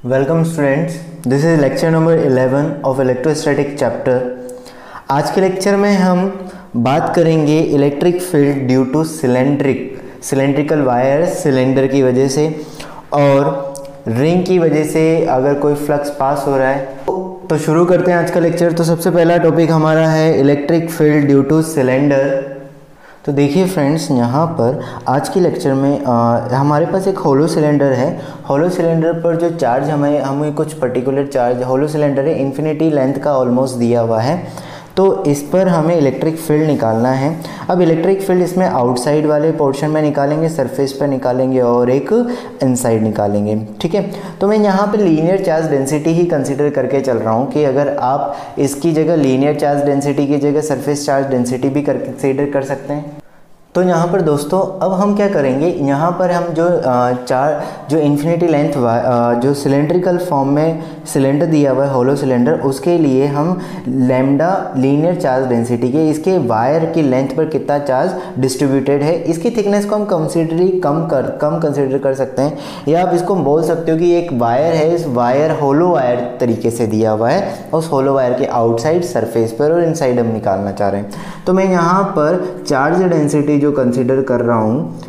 Welcome students, this is lecture number 11 of electrostatic chapter. आज के lecture में हम बात करेंगे electric field due to cylindrical wire cylinder की वजह से और रिंग की वजह से अगर कोई फ्लक्स पास हो रहा है। तो शुरू करते हैं आज का लेक्चर। तो सबसे पहला टॉपिक हमारा है electric field due two cylinder. तो देखिए फ्रेंड्स, यहाँ पर आज के लेक्चर में हमारे पास एक होलो सिलेंडर है। होलो सिलेंडर पर जो चार्ज हमें कुछ पर्टिकुलर चार्ज, होलो सिलेंडर है, इन्फिनिटी लेंथ का ऑलमोस्ट दिया हुआ है। तो इस पर हमें इलेक्ट्रिक फील्ड निकालना है। अब इलेक्ट्रिक फील्ड इसमें आउटसाइड वाले पोर्शन में निकालेंगे, सरफेस पर निकालेंगे और एक इनसाइड निकालेंगे। ठीक है, तो मैं यहाँ पे लीनियर चार्ज डेंसिटी ही कंसीडर करके चल रहा हूँ कि अगर आप इसकी जगह लीनियर चार्ज डेंसिटी की जगह सरफेस चार्ज डेंसिटी भी कंसीडर कर सकते हैं। तो यहाँ पर दोस्तों अब हम क्या करेंगे, यहाँ पर हम जो इन्फिनिटी लेंथ जो सिलेंड्रिकल फॉर्म में सिलेंडर दिया हुआ है होलो सिलेंडर, उसके लिए हम लैम्डा लीनियर चार्ज डेंसिटी के इसके वायर की लेंथ पर कितना चार्ज डिस्ट्रीब्यूटेड है, इसकी थिकनेस को हम कम कंसिडर कर सकते हैं। या आप इसको बोल सकते हो कि एक वायर है, इस वायर होलो वायर तरीके से दिया हुआ है, उस होलो वायर के आउटसाइड, सरफेस पर और इनसाइड हम निकालना चाह रहे हैं। तो मैं यहाँ पर चार्ज डेंसिटी जो कंसीडर कर रहा हूँ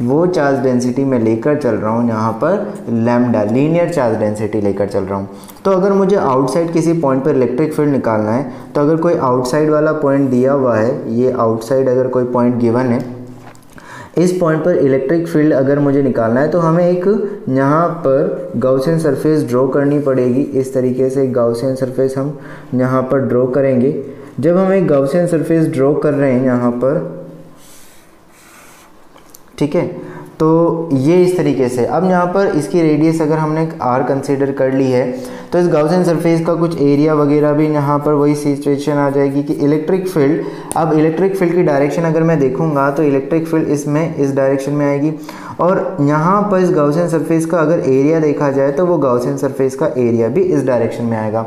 वो चार्ज डेंसिटी में लेकर चल रहा हूँ, यहाँ पर लैम्डा लीनियर चार्ज डेंसिटी लेकर चल रहा हूँ। तो अगर मुझे आउटसाइड किसी पॉइंट पर इलेक्ट्रिक फील्ड निकालना है, तो अगर कोई आउटसाइड वाला पॉइंट दिया हुआ है, ये आउटसाइड अगर कोई पॉइंट गिवन है, इस पॉइंट पर इलेक्ट्रिक फील्ड अगर मुझे निकालना है तो हमें एक यहाँ पर गाउसियन सरफेस ड्रॉ करनी पड़ेगी। इस तरीके से गाउसियन सरफेस हम यहाँ पर ड्रॉ करेंगे। जब हम एक गाउसियन सरफेस ड्रॉ कर रहे हैं यहाँ पर, ठीक है, तो ये इस तरीके से। अब यहाँ पर इसकी रेडियस अगर हमने r कंसीडर कर ली है, तो इस गाउसियन सरफेस का कुछ एरिया वगैरह भी यहाँ पर वही सिचुएशन आ जाएगी कि इलेक्ट्रिक फील्ड, अब इलेक्ट्रिक फील्ड की डायरेक्शन अगर मैं देखूँगा तो इलेक्ट्रिक फील्ड इसमें इस डायरेक्शन में आएगी। और यहाँ पर इस गाउसियन सरफेस का अगर एरिया देखा जाए तो वो गाउसियन सरफेस का एरिया भी इस डायरेक्शन में आएगा।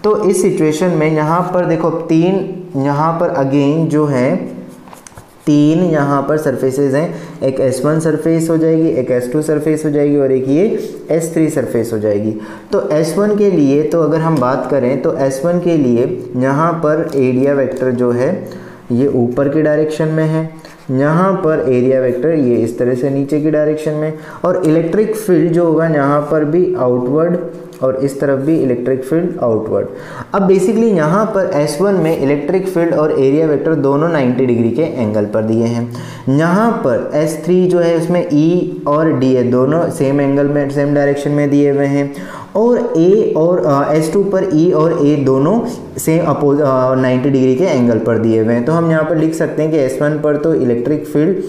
तो इस सिचुएशन में यहाँ पर देखो तीन, यहाँ पर अगेन जो है तीन यहाँ पर सरफेसेस हैं। एक S1 सरफेस हो जाएगी, एक S2 सरफेस हो जाएगी और एक ये S3 सरफेस हो जाएगी। तो S1 के लिए तो अगर हम बात करें तो S1 के लिए यहाँ पर एरिया वेक्टर जो है ये ऊपर की डायरेक्शन में है, यहाँ पर एरिया वेक्टर ये इस तरह से नीचे की डायरेक्शन में, और इलेक्ट्रिक फील्ड जो होगा यहाँ पर भी आउटवर्ड और इस तरफ भी इलेक्ट्रिक फील्ड आउटवर्ड। अब बेसिकली यहाँ पर S1 में इलेक्ट्रिक फील्ड और एरिया वेक्टर दोनों 90 डिग्री के एंगल पर दिए हैं। यहाँ पर S3 जो है उसमें E और D है, दोनों सेम एंगल में, सेम डायरेक्शन में दिए हुए हैं। और A और S2 पर E और A दोनों सेम 90 डिग्री के एंगल पर दिए हुए हैं। तो हम यहाँ पर लिख सकते हैं कि S1 पर तो इलेक्ट्रिक फील्ड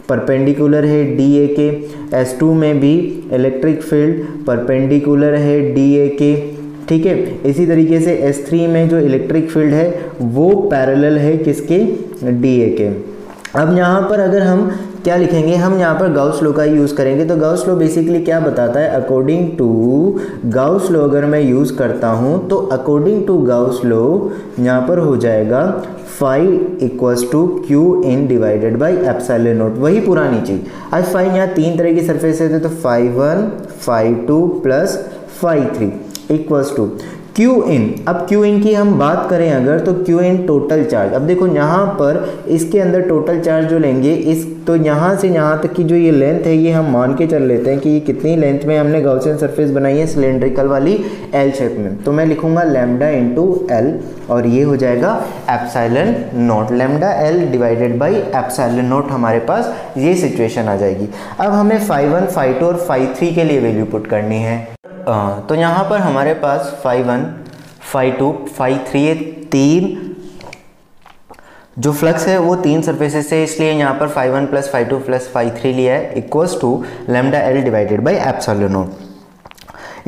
परपेंडिकुलर है DA के, S2 में भी इलेक्ट्रिक फील्ड परपेंडिकुलर है DA के। ठीक है, इसी तरीके से S3 में जो इलेक्ट्रिक फील्ड है वो पैरेलल है किसके, DA के। अब यहाँ पर अगर हम क्या लिखेंगे, हम यहाँ पर गाउस लॉ का यूज़ करेंगे। तो गाउस लॉ बेसिकली क्या बताता है, अकॉर्डिंग टू गाउस लॉ अगर मैं यूज़ करता हूँ तो अकॉर्डिंग टू गाउस लॉ यहाँ पर हो जाएगा phi equals to Q in divided by epsilon not, वही पुरानी चीज़। अब फाई यहाँ तीन तरह की सरफेस है, तो phi 1 phi 2 plus phi 3 equals to Q in. अब क्यू इन की हम बात करें अगर, तो क्यू इन टोटल चार्ज। अब देखो यहाँ पर इसके अंदर टोटल चार्ज जो लेंगे इस, तो यहाँ से यहाँ तक की जो ये लेंथ है ये हम मान के चल लेते हैं कि ये कितनी लेंथ में हमने गाउसियन सरफेस बनाई है सिलेंड्रिकल वाली L शेप में। तो मैं लिखूंगा लैम्डा इंटू L और ये हो जाएगा epsilon not, lambda L divided by epsilon not. हमारे पास ये सिचुएशन आ जाएगी। अब हमें फाई 1 फाई 2 और फाई 3 के लिए वैल्यू पुट करनी है। तो यहाँ पर हमारे पास फाई 1 फाई 2 फाई 3 तीन जो फ्लक्स है वो तीन सरफेसेस से, इसलिए यहाँ पर phi 1 plus phi 2 plus phi 3 लिया है equals to lambda L divided by epsilon naught.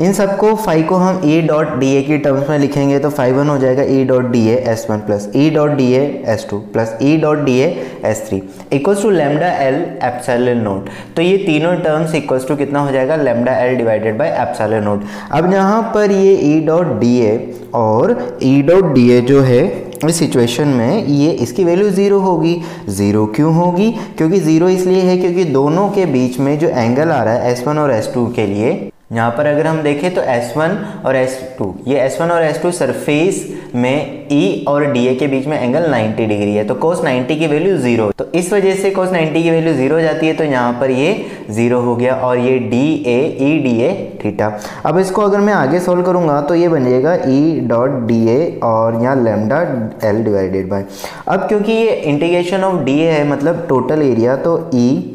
इन सबको फाई को हम E डॉट DA की टर्म्स में लिखेंगे तो फाई 1 हो जाएगा E dot DA S1 plus E dot DA S2 plus E dot DA S3 equals to lambda L epsilon not. तो ये तीनों टर्म्स इक्वल्स टू कितना हो जाएगा, lambda L divided by epsilon not. अब यहाँ पर ये E डॉट DA और E डॉट DA जो है इस सिचुएशन में ये इसकी वैल्यू 0 होगी। 0 क्यों होगी, क्योंकि 0 इसलिए है क्योंकि दोनों के बीच में जो एंगल आ रहा है S1 और S2 के लिए यहाँ पर अगर हम देखें तो S1 और S2, ये S1 और S2 सरफेस में E और DA के बीच में एंगल 90 डिग्री है, तो cos 90 की वैल्यू 0, तो इस वजह से cos 90 की वैल्यू 0 हो जाती है, तो यहाँ पर ये 0 हो गया और ये DA थीटा। अब इसको अगर मैं आगे सोल्व करूँगा तो ये बन जाएगा E.DA और यहाँ लैम्डा L डिवाइडेड बाय, अब क्योंकि ये इंटीग्रेशन ऑफ DA है मतलब टोटल एरिया, तो E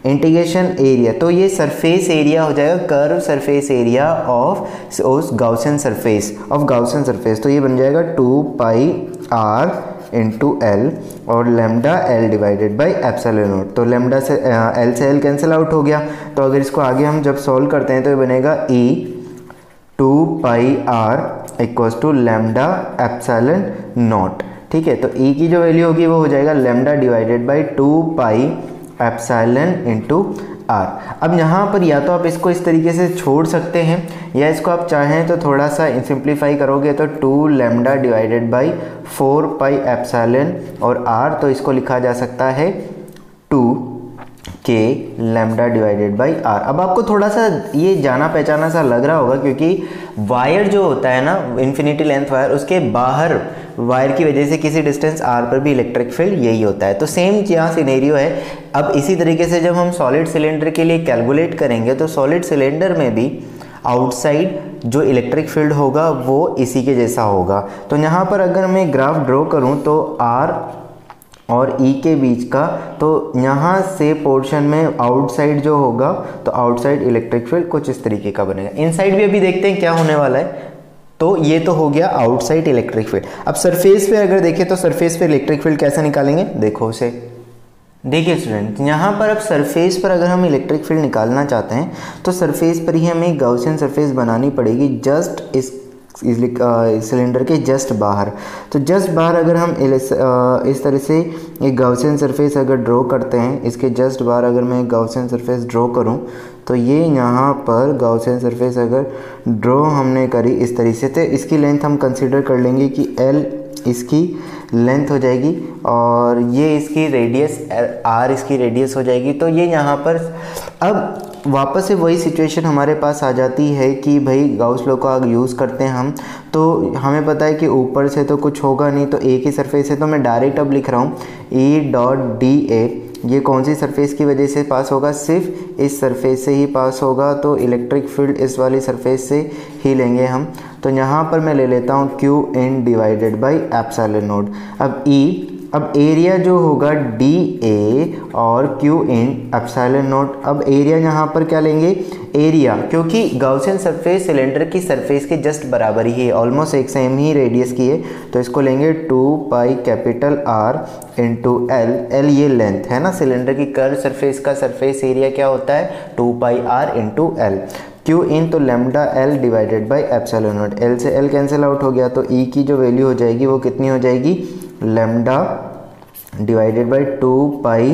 इंटीग्रेशन एरिया, तो ये सरफेस एरिया हो जाएगा, curve surface area of Gaussian surface, तो ये बन जाएगा 2 पाई r इंटू एल और lambda L divided by epsilon not, तो लैम्डा से L से L कैंसिल आउट हो गया, तो अगर इसको आगे हम जब सॉल्व करते हैं तो ये बनेगा E 2 pi r equals to lambda epsilon not. ठीक है, तो E की जो वैल्यू होगी वो हो जाएगा lambda divided by 2 pi epsilon into r. अब यहाँ पर या तो आप इसको इस तरीके से छोड़ सकते हैं या इसको आप चाहें तो थोड़ा सा सिंप्लीफाई करोगे तो 2 lambda divided by 4 pi epsilon और आर, तो इसको लिखा जा सकता है 2 के लैम्डा डिवाइडेड बाई आर। अब आपको थोड़ा सा ये जाना पहचाना सा लग रहा होगा क्योंकि वायर जो होता है ना इन्फिनिटी लेंथ वायर, उसके बाहर वायर की वजह से किसी डिस्टेंस r पर भी इलेक्ट्रिक फील्ड यही होता है, तो सेम यहाँ सिनेरियो है। अब इसी तरीके से जब हम सॉलिड सिलेंडर के लिए कैलकुलेट करेंगे तो सॉलिड सिलेंडर में भी आउटसाइड जो इलेक्ट्रिक फील्ड होगा वो इसी के जैसा होगा। तो यहाँ पर अगर मैं ग्राफ ड्रॉ करूँ तो r और E के बीच का, तो यहाँ से पोर्शन में आउटसाइड जो होगा तो आउटसाइड इलेक्ट्रिक फील्ड कुछ इस तरीके का बनेगा। इनसाइड भी अभी देखते हैं क्या होने वाला है, तो ये तो हो गया आउटसाइड इलेक्ट्रिक फील्ड। अब सरफेस पे अगर देखें तो सरफेस पे इलेक्ट्रिक फील्ड कैसे निकालेंगे, देखो उसे, देखिए स्टूडेंट, यहाँ पर अब सरफेस पर अगर हम इलेक्ट्रिक फील्ड निकालना चाहते हैं तो सरफेस पर ही हमें एक गाउसियन सरफेस बनानी पड़ेगी जस्ट इस सिलेंडर के जस्ट बाहर। तो जस्ट बाहर अगर हम इस तरह से एक गाउसियन सरफेस अगर ड्रॉ करते हैं, इसके जस्ट बाहर अगर मैं एक गाउसियन सरफेस ड्रॉ करूं तो ये यहाँ पर गाउसियन सरफेस अगर ड्रॉ हमने करी इस तरीके से, तो इसकी लेंथ हम कंसीडर कर लेंगे कि L इसकी लेंथ हो जाएगी और ये इसकी रेडियस R इसकी रेडियस हो जाएगी। तो ये यहाँ पर अब वापस से वही सिचुएशन हमारे पास आ जाती है कि भाई गाउस लॉ का यूज़ करते हैं हम, तो हमें पता है कि ऊपर से तो कुछ होगा नहीं, तो एक ही सरफेस है, तो मैं डायरेक्ट अब लिख रहा हूँ E.DA। ये कौन सी सरफेस की वजह से पास होगा, सिर्फ इस सरफेस से ही पास होगा, तो इलेक्ट्रिक फील्ड इस वाली सरफेस से ही लेंगे हम। तो यहाँ पर मैं ले लेता हूँ Qn divided by epsilon not. अब E, अब एरिया जो होगा DA और Qn एप्सिलॉन नॉट। अब एरिया यहाँ पर क्या लेंगे, एरिया, क्योंकि गाउसियन सरफेस सिलेंडर की सरफेस के जस्ट बराबर ही है, ऑलमोस्ट एक सेम ही रेडियस की है, तो इसको लेंगे 2 pi capital R into L। L ये लेंथ है ना सिलेंडर की, कर्व सरफेस का सरफेस एरिया क्या होता है 2 pi R into L। Q इन तो lambda L divided by epsilon not, L से L कैंसिल आउट हो गया, तो E की जो वैल्यू हो जाएगी वो कितनी हो जाएगी, lambda divided by 2 pi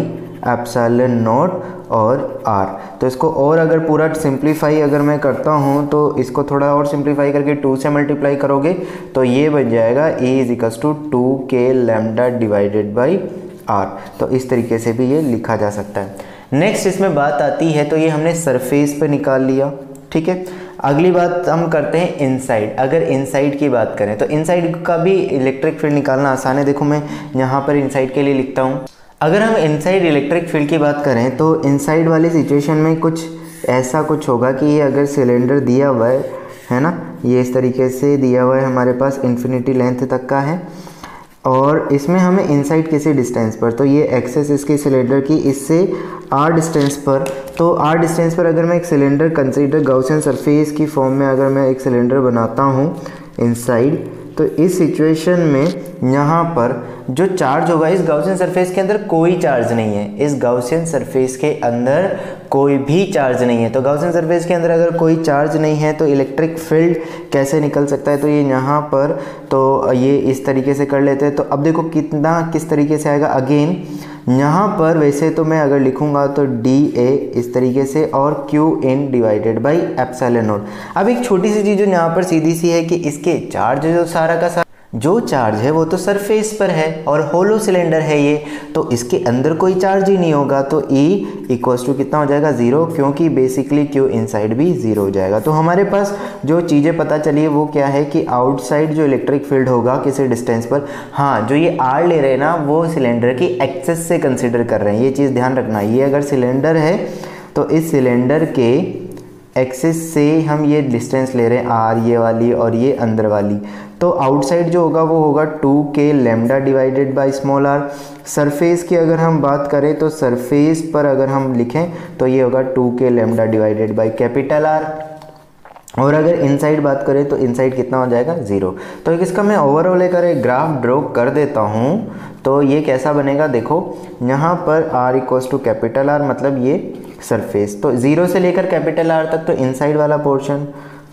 epsilon naught और R। तो इसको और अगर पूरा सिंप्लीफाई अगर मैं करता हूँ तो इसको थोड़ा और सिंप्लीफाई करके 2 से मल्टीप्लाई करोगे तो ये बन जाएगा E is equals to 2K lambda divided by R। तो इस तरीके से भी ये लिखा जा सकता है। नेक्स्ट इसमें बात आती है, तो ये हमने सरफेस पे निकाल लिया, ठीक है। अगली बात हम करते हैं इनसाइड। अगर इनसाइड की बात करें तो इनसाइड का भी इलेक्ट्रिक फील्ड निकालना आसान है। देखो मैं यहाँ पर इनसाइड के लिए लिखता हूँ। अगर हम इनसाइड इलेक्ट्रिक फील्ड की बात करें तो इनसाइड वाली सिचुएशन में कुछ ऐसा कुछ होगा कि ये अगर सिलेंडर दिया हुआ है ना, ये इस तरीके से दिया हुआ है, हमारे पास इन्फिनिटी लेंथ तक का है और इसमें हमें इनसाइड किसी डिस्टेंस पर, तो ये एक्सेस इसकी सिलेंडर की इससे r डिस्टेंस पर, तो r डिस्टेंस पर अगर मैं एक सिलेंडर कंसीडर गाउसियन सरफेस की फॉर्म में अगर मैं एक सिलेंडर बनाता हूँ इनसाइड, तो इस सिचुएशन में यहाँ पर जो चार्ज होगा, इस गाउसियन सरफेस के अंदर कोई चार्ज नहीं है, इस गाउसियन सरफेस के अंदर कोई भी चार्ज नहीं है। तो गाउसियन सरफेस के अंदर अगर कोई चार्ज नहीं है तो इलेक्ट्रिक फील्ड कैसे निकल सकता है, तो ये यहाँ पर, तो ये इस तरीके से कर लेते हैं। तो अब देखो कितना किस तरीके से आएगा, अगेन यहाँ पर वैसे तो मैं अगर लिखूंगा तो DA इस तरीके से और Qn divided by epsilon not. अब एक छोटी सी चीज़ जो यहाँ पर सीधी सी है कि इसके चार्ज जो सारा का सारा जो चार्ज है वो तो सरफेस पर है और होलो सिलेंडर है ये, तो इसके अंदर कोई चार्ज ही नहीं होगा, तो E इक्वल्स टू कितना हो जाएगा 0, क्योंकि बेसिकली Q इनसाइड भी 0 हो जाएगा। तो हमारे पास जो चीज़ें पता चली वो क्या है कि आउटसाइड जो इलेक्ट्रिक फील्ड होगा किसी डिस्टेंस पर, हाँ जो ये R ले रहे हैं ना वो सिलेंडर की एक्सेस से कंसिडर कर रहे हैं, ये चीज़ ध्यान रखना। ये अगर सिलेंडर है तो इस सिलेंडर के एक्सिस से हम ये डिस्टेंस ले रहे हैं R ये वाली और ये अंदर वाली, तो आउटसाइड जो होगा वो होगा 2k lambda divided by small r। Surface की अगर हम बात करें तो सरफेस पर अगर हम लिखें तो ये होगा 2k lambda divided by capital R, और अगर इनसाइड बात करें तो इनसाइड कितना हो जाएगा 0। तो इसका मैं ओवरऑल एक ग्राफ ड्रॉ कर देता हूँ, तो ये कैसा बनेगा देखो, यहाँ पर R equals to capital R मतलब ये सरफेस, तो 0 से लेकर कैपिटल R तक तो इनसाइड वाला पोर्शन,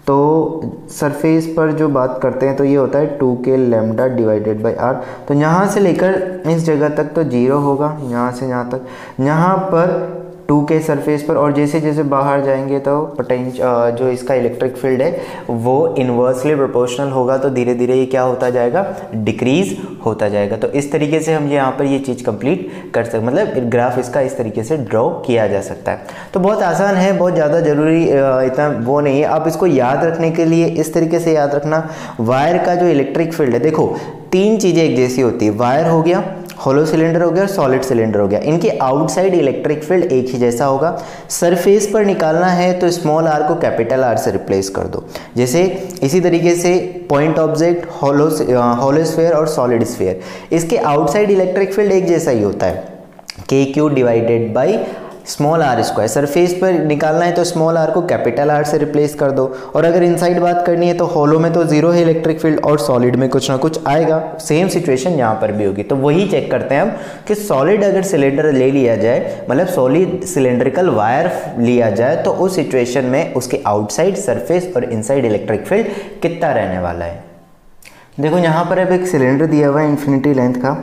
तो सरफेस पर जो बात करते हैं तो ये होता है 2k lambda divided by R। तो यहाँ से लेकर इस जगह तक तो 0 होगा, यहाँ से यहाँ तक, यहाँ पर 2k सरफेस पर, और जैसे जैसे बाहर जाएंगे तो पोटेंशियल जो इसका इलेक्ट्रिक फील्ड है वो इन्वर्सली प्रोपोर्शनल होगा, तो धीरे धीरे ये क्या होता जाएगा, डिक्रीज होता जाएगा। तो इस तरीके से हम यहाँ पर ये चीज़ कंप्लीट कर सकते, मतलब ग्राफ इसका इस तरीके से ड्रॉ किया जा सकता है। तो बहुत आसान है, बहुत ज़्यादा ज़रूरी इतना वो नहीं है। आप इसको याद रखने के लिए इस तरीके से याद रखना, वायर का जो इलेक्ट्रिक फील्ड है, देखो 3 चीज़ें एक जैसी होती है, वायर हो गया, होलो सिलेंडर हो गया और सॉलिड सिलेंडर हो गया, इनके आउटसाइड इलेक्ट्रिक फील्ड एक ही जैसा होगा। सरफेस पर निकालना है तो स्मॉल r को कैपिटल R से रिप्लेस कर दो, जैसे इसी तरीके से पॉइंट ऑब्जेक्ट, होलो स्फीयर और सॉलिड स्फीयर, इसके आउटसाइड इलेक्ट्रिक फील्ड एक जैसा ही होता है, KQ divided by small r square. Surface पर निकालना है तो स्मॉल r को कैपिटल R से रिप्लेस कर दो, और अगर इनसाइड बात करनी है तो होलो में तो 0 है इलेक्ट्रिक फील्ड और सॉलिड में कुछ ना कुछ आएगा। सेम सिचुएशन यहाँ पर भी होगी, तो वही चेक करते हैं हम कि सॉलिड अगर सिलेंडर ले लिया जाए, मतलब सॉलिड सिलेंड्रिकल वायर लिया जाए, तो उस सिचुएशन में उसके आउटसाइड सरफेस और इनसाइड इलेक्ट्रिक फील्ड कितना रहने वाला है। देखो यहाँ पर अब एक सिलेंडर दिया हुआ है इन्फिनिटी लेंथ का,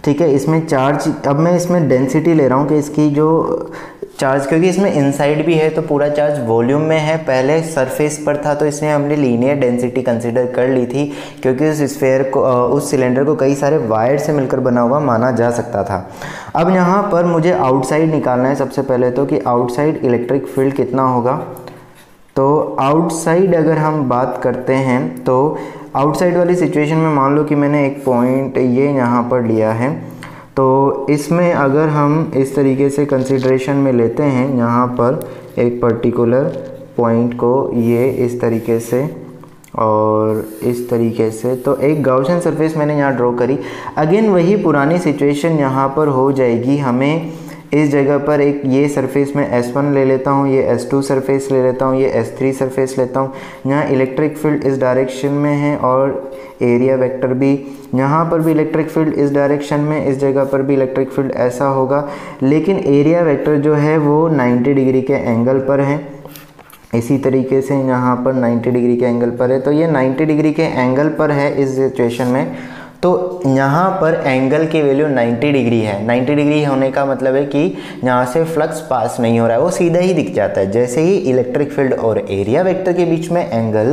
ठीक है, इसमें चार्ज, अब मैं इसमें डेंसिटी ले रहा हूँ कि इसकी जो चार्ज, क्योंकि इसमें इनसाइड भी है तो पूरा चार्ज वॉल्यूम में है, पहले सरफेस पर था तो इसमें हमने लीनियर डेंसिटी कंसीडर कर ली थी, क्योंकि उस स्फीयर को, उस सिलेंडर को कई सारे वायर से मिलकर बना हुआ माना जा सकता था। अब यहाँ पर मुझे आउटसाइड निकालना है सबसे पहले तो, कि आउटसाइड इलेक्ट्रिक फील्ड कितना होगा। तो आउटसाइड अगर हम बात करते हैं तो आउटसाइड वाली सिचुएशन में मान लो कि मैंने एक पॉइंट ये यहाँ पर लिया है, तो इसमें अगर हम इस तरीके से कंसिडरेशन में लेते हैं यहाँ पर एक पर्टिकुलर पॉइंट को, ये इस तरीके से और इस तरीके से, तो एक गाउसियन सरफेस मैंने यहाँ ड्रॉ करी। अगेन वही पुरानी सिचुएशन यहाँ पर हो जाएगी, हमें इस जगह पर एक ये सरफेस में S1 ले लेता हूँ, ये S2 सरफेस ले लेता हूँ, ये S3 सरफेस लेता हूँ। यहाँ इलेक्ट्रिक फील्ड इस डायरेक्शन में है और एरिया वेक्टर भी, यहाँ पर भी इलेक्ट्रिक फील्ड इस डायरेक्शन में, इस जगह पर भी इलेक्ट्रिक फील्ड ऐसा होगा, लेकिन एरिया वेक्टर जो है वो 90 डिग्री के एंगल पर है। इसी तरीके से यहाँ पर 90 डिग्री के एंगल पर है, तो ये 90 डिग्री के एंगल पर है इस सिचुएशन में, तो यहाँ पर एंगल की वैल्यू 90 डिग्री है। 90 डिग्री होने का मतलब है कि यहाँ से फ्लक्स पास नहीं हो रहा है, वो सीधा ही दिख जाता है। जैसे ही इलेक्ट्रिक फील्ड और एरिया वेक्टर के बीच में एंगल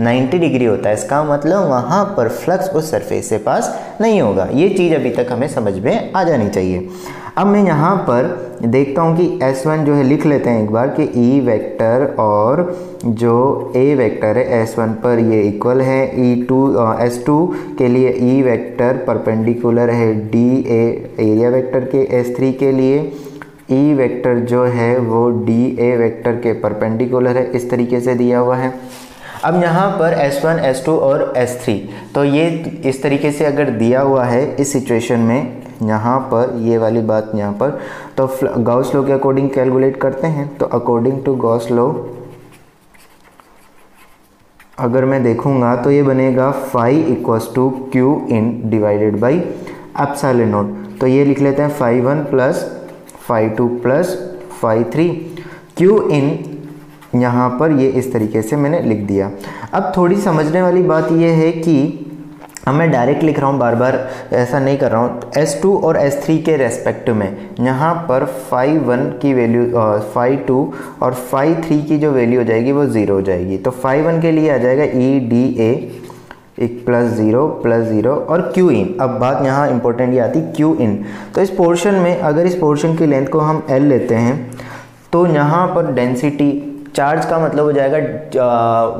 90 डिग्री होता है, इसका मतलब वहाँ पर फ्लक्स उस सरफेस से पास नहीं होगा। ये चीज़ अभी तक हमें समझ में आ जानी चाहिए। अब मैं यहाँ पर देखता हूँ कि S1 जो है लिख लेते हैं एक बार कि E वेक्टर और जो A वेक्टर है S1 पर ये इक्वल है, S2 के लिए E वेक्टर परपेंडिकुलर है DA एरिया वेक्टर के, S3 के लिए E वेक्टर जो है वो DA वेक्टर के परपेंडिकुलर है, इस तरीके से दिया हुआ है। अब यहाँ पर S1, S2 और S3, तो ये इस tariके से अगर दिया हुआ है इस सिचुएशन में, यहाँ पर ये वाली बात यहाँ पर, तो गॉस लॉ के अकॉर्डिंग कैलकुलेट करते हैं। तो अकॉर्डिंग टू गॉस लॉ अगर मैं देखूँगा तो ये बनेगा phi equals to Q in divided by epsilon not. तो ये लिख लेते हैं phi 1 plus phi 2 plus phi 3, Q in यहाँ पर ये इस तरीके से मैंने लिख दिया। अब थोड़ी समझने वाली बात ये है कि अब मैं डायरेक्ट लिख रहा हूँ, बार बार ऐसा नहीं कर रहा हूँ। S2 और S3 के रेस्पेक्टिव में यहाँ पर फाई 1 की वैल्यू, फाई 2 और फाई 3 की जो वैल्यू हो जाएगी वो 0 हो जाएगी। तो फाई 1 के लिए आ जाएगा EDA एक प्लस ज़ीरो और क्यू इन। अब बात यहाँ इंपॉर्टेंट ये आती क्यू इन। तो इस पोर्शन में अगर इस पोर्शन की लेंथ को हम एल लेते हैं तो यहाँ पर डेंसिटी चार्ज का मतलब हो जाएगा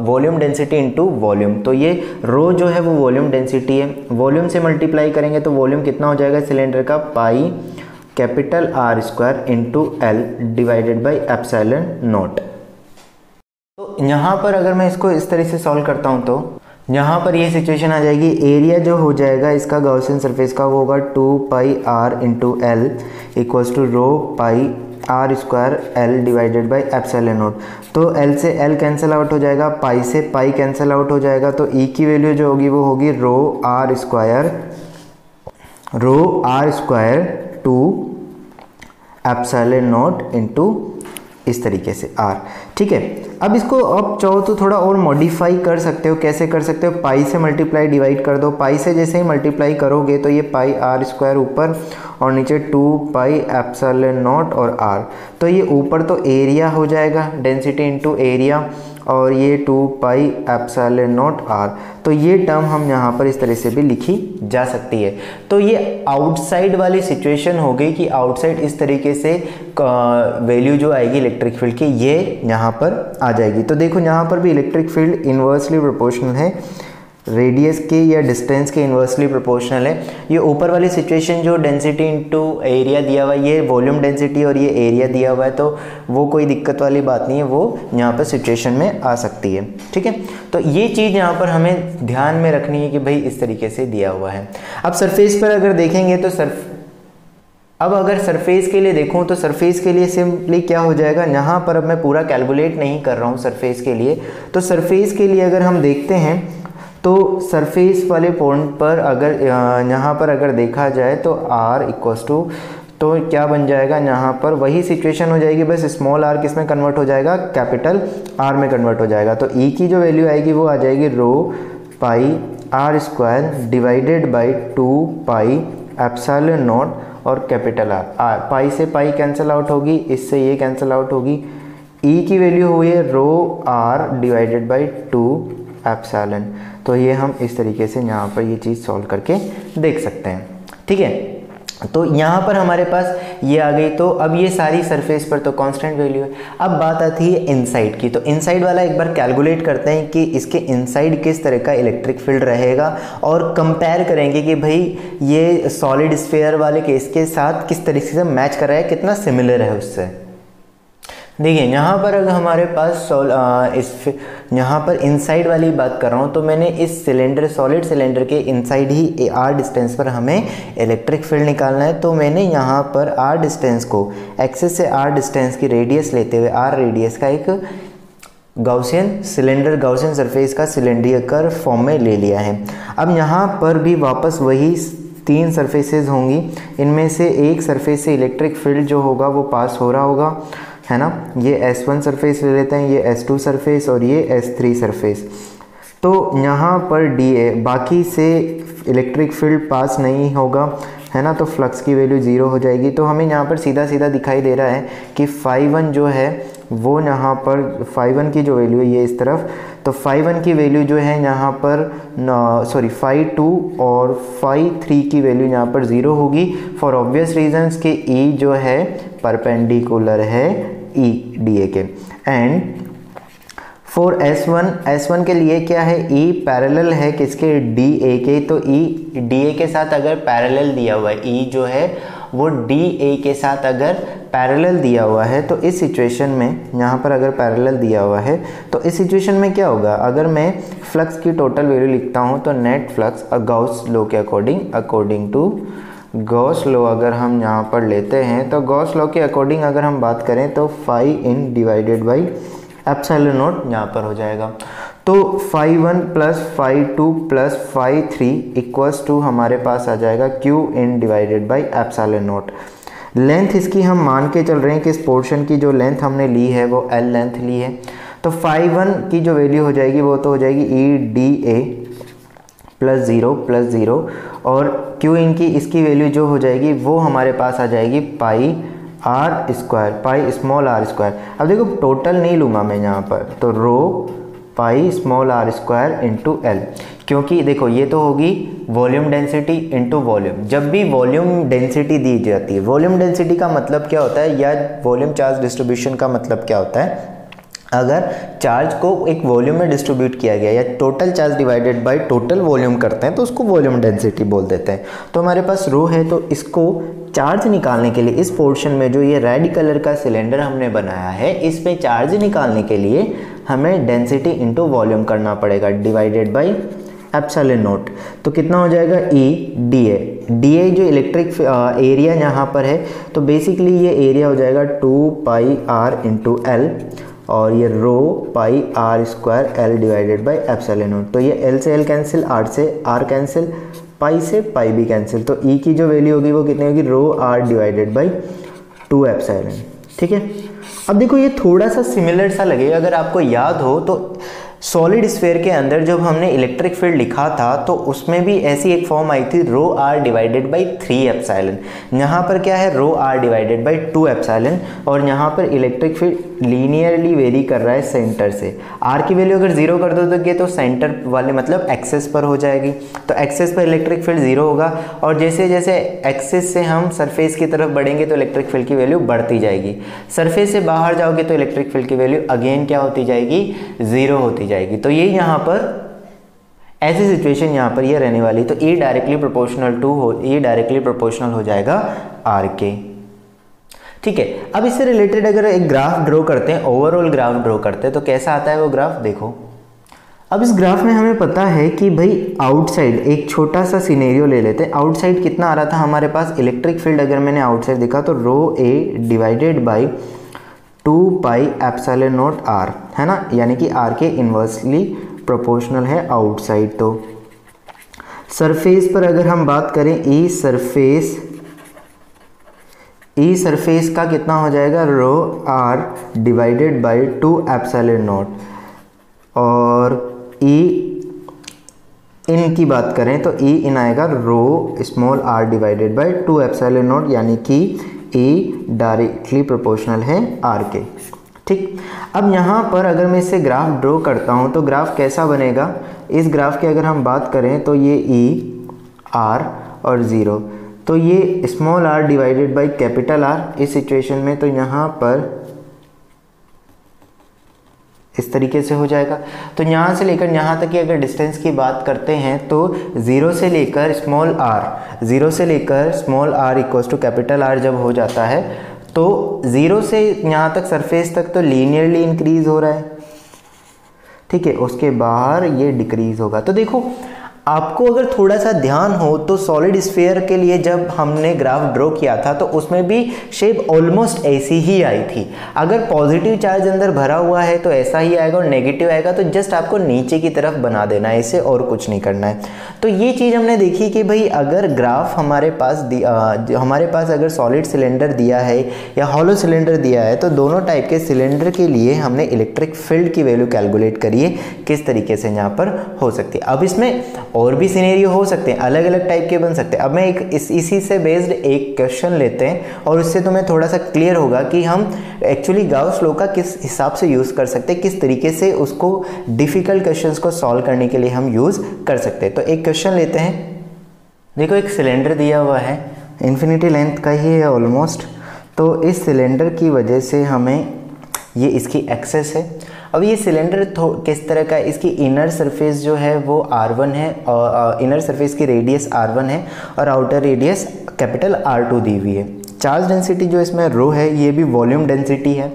वॉल्यूम डेंसिटी इनटू वॉल्यूम। तो ये रो जो है वो वॉल्यूम डेंसिटी है, वॉल्यूम से मल्टीप्लाई करेंगे तो वॉल्यूम कितना हो जाएगा सिलेंडर का, pi capital R square into L divided by epsilon not. तो यहाँ पर अगर मैं इसको इस तरह से सॉल्व करता हूँ तो यहाँ पर ये सिचुएशन आ जाएगी, एरिया जो हो जाएगा इसका गॉसियन सरफेस का वो होगा 2 pi R into L equals to rho pi R square L divided by epsilon not. तो एल से एल कैंसिल आउट हो जाएगा, पाई से पाई कैंसिल आउट हो जाएगा, तो ई की वैल्यू जो होगी वो होगी rho R square two epsilon naught into इस तरीके से आर। ठीक है, अब इसको आप चाहो तो थोड़ा और मॉडिफाई कर सकते हो। कैसे कर सकते हो, पाई से मल्टीप्लाई डिवाइड कर दो, पाई से जैसे ही मल्टीप्लाई करोगे तो ये पाई आर स्क्वायर ऊपर और नीचे 2 पाई एप्सिलॉन नॉट और आर। तो ये ऊपर तो एरिया हो जाएगा डेंसिटी इनटू एरिया और ये 2 पाई एप्सिलॉन नॉट आर। तो ये टर्म हम यहाँ पर इस तरह से भी लिखी जा सकती है। तो ये आउटसाइड वाली सिचुएशन हो गई कि आउटसाइड इस तरीके से वैल्यू जो आएगी इलेक्ट्रिक फील्ड की ये यहाँ पर आ जाएगी। तो देखो यहाँ पर भी इलेक्ट्रिक फील्ड इन्वर्सली प्रोपोर्शनल है, रेडियस के या डिस्टेंस के इन्वर्सली प्रोपोर्शनल है। ये ऊपर वाली सिचुएशन जो डेंसिटी इनटू एरिया दिया हुआ है, ये वॉल्यूम डेंसिटी और ये एरिया दिया हुआ है, तो वो कोई दिक्कत वाली बात नहीं है, वो यहाँ पर सिचुएशन में आ सकती है। ठीक है, तो ये चीज़ यहाँ पर हमें ध्यान में रखनी है कि भाई इस तरीके से दिया हुआ है। अब सरफेस पर अगर देखेंगे तो अब अगर सरफेस के लिए देखूं तो सरफेस के लिए सिंपली क्या हो जाएगा, यहाँ पर अब मैं पूरा कैलकुलेट नहीं कर रहा हूँ सरफेस के लिए। तो सरफेस के लिए अगर हम देखते हैं तो सरफेस वाले पॉइंट पर अगर यहाँ पर अगर देखा जाए तो r इक्वल्स टू, तो क्या बन जाएगा, यहाँ पर वही सिचुएशन हो जाएगी, बस स्मॉल r किस में कन्वर्ट हो जाएगा, कैपिटल R में कन्वर्ट हो जाएगा। तो E की जो वैल्यू आएगी वो आ जाएगी rho pi R square divided by 2 pi epsilon naught और कैपिटल R। पाई से पाई कैंसिल आउट होगी, इससे ये कैंसिल आउट होगी। E की वैल्यू हुई है rho R divided by 2 epsilon. तो ये हम इस तरीके से यहाँ पर ये चीज़ सॉल्व करके देख सकते हैं। ठीक है, तो यहाँ पर हमारे पास ये आ गई। तो अब ये सारी सरफेस पर तो कांस्टेंट वैल्यू है। अब बात आती है इनसाइड की। तो इनसाइड वाला एक बार कैलकुलेट करते हैं कि इसके इनसाइड किस तरह का इलेक्ट्रिक फील्ड रहेगा और कंपेयर करेंगे कि भाई ये सॉलिड स्फीयर वाले केस के साथ किस तरीके से मैच कर रहा है, कितना सिमिलर है उससे। देखिए यहाँ पर अगर हमारे पास यहाँ पर इनसाइड वाली बात कर रहा हूँ तो मैंने इस सिलेंडर, सॉलिड सिलेंडर के इनसाइड ही r डिस्टेंस पर हमें इलेक्ट्रिक फील्ड निकालना है। तो मैंने यहाँ पर r डिस्टेंस को, एक्सिस से r डिस्टेंस की रेडियस लेते हुए r रेडियस का एक गॉसियन सिलेंडर, गॉसियन सरफेस का सिलेंड्रिकल फॉर्म में ले लिया है। अब यहाँ पर भी वापस वही 3 सरफेसेस होंगी, इनमें से एक सरफेस से इलेक्ट्रिक फील्ड जो होगा वो पास हो रहा होगा, है ना। ये S1 सरफेस ले लेते हैं, ये S2 सरफेस और ये S3 सरफेस। तो यहाँ पर DA बाकी से इलेक्ट्रिक फील्ड पास नहीं होगा, है ना, तो फ्लक्स की वैल्यू 0 हो जाएगी। तो हमें यहाँ पर सीधा सीधा दिखाई दे रहा है कि φ1 जो है वो यहाँ पर φ1 की जो वैल्यू है ये इस तरफ, तो φ1 की वैल्यू जो है यहाँ पर φ2 और φ3 की वैल्यू यहाँ पर 0 होगी फॉर ऑब्वियस रीजंस कि E जो है परपेंडिकुलर है E DA के। एंड फॉर S1 के लिए क्या है, E पैरेलल है किसके, DA के। तो E DA के साथ अगर पैरेलल दिया हुआ है, E जो है वो DA के साथ अगर पैरेलल दिया हुआ है, तो इस सिचुएशन में यहाँ पर अगर पैरेलल दिया हुआ है तो इस सिचुएशन में क्या होगा, अगर मैं फ्लक्स की टोटल वैल्यू लिखता हूँ तो नेट फ्लक्स गॉस लॉ के अकॉर्डिंग टू गॉस लॉ अगर हम यहाँ पर लेते हैं तो गॉस लॉ के अकॉर्डिंग अगर हम बात करें तो φ1 डिवाइडेड बाई एप्सिलॉन नॉट यहाँ पर हो जाएगा। तो φ1 प्लस φ2 प्लस φ3 इक्वल्स टू हमारे पास आ जाएगा Qin divided by epsilon not. Length इसकी हम मान के चल रहे हैं कि इस पोर्शन की जो लेंथ हमने ली है वो L लेंथ ली है। तो φ1 की जो वैल्यू हो जाएगी वो तो हो जाएगी EDA प्लस 0 और Qin की इसकी वैल्यू जो हो जाएगी वो हमारे पास आ जाएगी pi R square, pi small R square. अब देखो टोटल नहीं लूँगा मैं यहाँ पर, तो rho pi small R square into L. क्योंकि देखो ये तो होगी वॉल्यूम डेंसिटी इनटू वॉल्यूम। जब भी वॉल्यूम डेंसिटी दी जाती है, वॉल्यूम डेंसिटी का मतलब क्या होता है या वॉल्यूम चार्ज डिस्ट्रीब्यूशन का मतलब क्या होता है, अगर चार्ज को एक वॉल्यूम में डिस्ट्रीब्यूट किया गया या total charge divided by total volume करते हैं तो उसको वॉल्यूम डेंसिटी बोल देते हैं। तो हमारे पास रो है, तो इसको चार्ज निकालने के लिए इस पोर्शन में जो ये रेड कलर का सिलेंडर हमने बनाया है, इसमें चार्ज निकालने के लिए हमें डेंसिटी इनटू वॉल्यूम करना पड़ेगा डिवाइडेड बाय एप्सिलॉन नॉट। तो कितना हो जाएगा E D A. D A जो इलेक्ट्रिक एरिया यहाँ पर है, तो बेसिकली ये एरिया हो जाएगा 2 पाई आर इंटू एल, और ये rho pi R square L divided by epsilon not. तो ये एल से एल कैंसिल, आर से आर कैंसिल, पाई से पाई भी कैंसिल। तो ई की जो वैल्यू होगी वो कितनी होगी, rho R divided by 2 epsilon. ठीक है, अब देखो ये थोड़ा सा सिमिलर सा लगेगा। अगर आपको याद हो तो सॉलिड स्फीयर के अंदर जब हमने इलेक्ट्रिक फील्ड लिखा था तो उसमें भी ऐसी एक फॉर्म आई थी, रो आर डिवाइडेड बाई 3 एप्सिलॉन। यहाँ पर क्या है, रो आर डिवाइडेड बाई 2 एप्सिलॉन, और यहाँ पर इलेक्ट्रिक फील्ड लीनियरली वेरी कर रहा है सेंटर से। आर की वैल्यू अगर 0 कर दोगे तो सेंटर वाले मतलब एक्सेस पर हो जाएगी, तो एक्सेस पर इलेक्ट्रिक फील्ड 0 होगा, और जैसे जैसे एक्सेस से हम सरफेस की तरफ बढ़ेंगे तो इलेक्ट्रिक फील्ड की वैल्यू बढ़ती जाएगी। सरफेस से बाहर जाओगे तो इलेक्ट्रिक फील्ड की वैल्यू अगेन क्या होती जाएगी, 0 होती जाएगी। तो ये यहाँ पर ऐसी सिचुएशन यहाँ पर ये रहने वाली, तो E डायरेक्टली प्रोपोर्शनल हो जाएगा R के। ठीक है, अब इससे रिलेटेड अगर एक ग्राफ ड्रॉ करते हैं, ओवरऑल ग्राफ ड्रॉ करते हैं, तो कैसा आता है वो ग्राफ देखो। अब इस ग्राफ में हमें पता है कि भाई आउटसाइड, एक छोटा सा सिनेरियो ले लेते हैं। आउटसाइड कितना आ रहा था हमारे पास, इलेक्ट्रिक फील्ड अगर मैंने आउटसाइड देखा तो rho A divided by 2 pi epsilon naught R, है ना, यानी कि आर के इन्वर्सली प्रोपोर्शनल है आउटसाइड। तो सरफेस पर अगर हम बात करें, ई सरफेस का कितना हो जाएगा, rho R divided by 2 epsilon naught, और ई इन की बात करें तो ई इन आएगा rho small are divided by 2 epsilon naught, यानी कि ई डायरेक्टली प्रोपोर्शनल है आर के। ठीक, अब यहाँ पर अगर मैं इससे ग्राफ ड्रॉ करता हूँ तो ग्राफ कैसा बनेगा, इस ग्राफ की अगर हम बात करें तो ये ई आर और 0, तो ये small are divided by capital r इस सिचुएशन में, तो यहाँ पर इस तरीके से हो जाएगा। तो यहाँ से लेकर यहाँ तक की अगर डिस्टेंस की बात करते हैं तो 0 से लेकर small r equals to capital r जब हो जाता है तो 0 से यहाँ तक सरफेस तक तो लीनियरली इंक्रीज हो रहा है। ठीक है, उसके बाहर ये डिक्रीज होगा। तो देखो आपको अगर थोड़ा सा ध्यान हो तो सॉलिड स्फीयर के लिए जब हमने ग्राफ ड्रॉ किया था तो उसमें भी शेप ऑलमोस्ट ऐसी ही आई थी। अगर पॉजिटिव चार्ज अंदर भरा हुआ है तो ऐसा ही आएगा, और नेगेटिव आएगा तो जस्ट आपको नीचे की तरफ बना देना है इसे, और कुछ नहीं करना है। तो ये चीज़ हमने देखी कि भाई अगर ग्राफ हमारे पास अगर सॉलिड सिलेंडर दिया है या हॉलो सिलेंडर दिया है तो दोनों टाइप के सिलेंडर के लिए हमने इलेक्ट्रिक फील्ड की वैल्यू कैलकुलेट करिए किस तरीके से यहाँ पर हो सकती है। अब इसमें और भी सिनेरियो हो सकते हैं, अलग अलग टाइप के बन सकते हैं। अब मैं इसी से बेस्ड एक क्वेश्चन लेते हैं और उससे तुम्हें थोड़ा सा क्लियर होगा कि हम एक्चुअली गाउस लॉ का किस हिसाब से यूज़ कर सकते हैं, किस तरीके से उसको डिफ़िकल्ट क्वेश्चंस को सॉल्व करने के लिए हम यूज़ कर सकते हैं। तो एक क्वेश्चन लेते हैं। देखो एक सिलेंडर दिया हुआ है, इन्फिनिटी लेंथ का ही है ऑलमोस्ट। तो इस सिलेंडर की वजह से हमें ये इसकी एक्सेस है। अब ये सिलेंडर किस तरह का है, इसकी इनर सरफेस जो है वो R1 है, और इनर सरफेस की रेडियस R1 है और आउटर रेडियस कैपिटल R2 दी हुई है। चार्ज डेंसिटी जो इसमें रो है ये भी वॉल्यूम डेंसिटी है।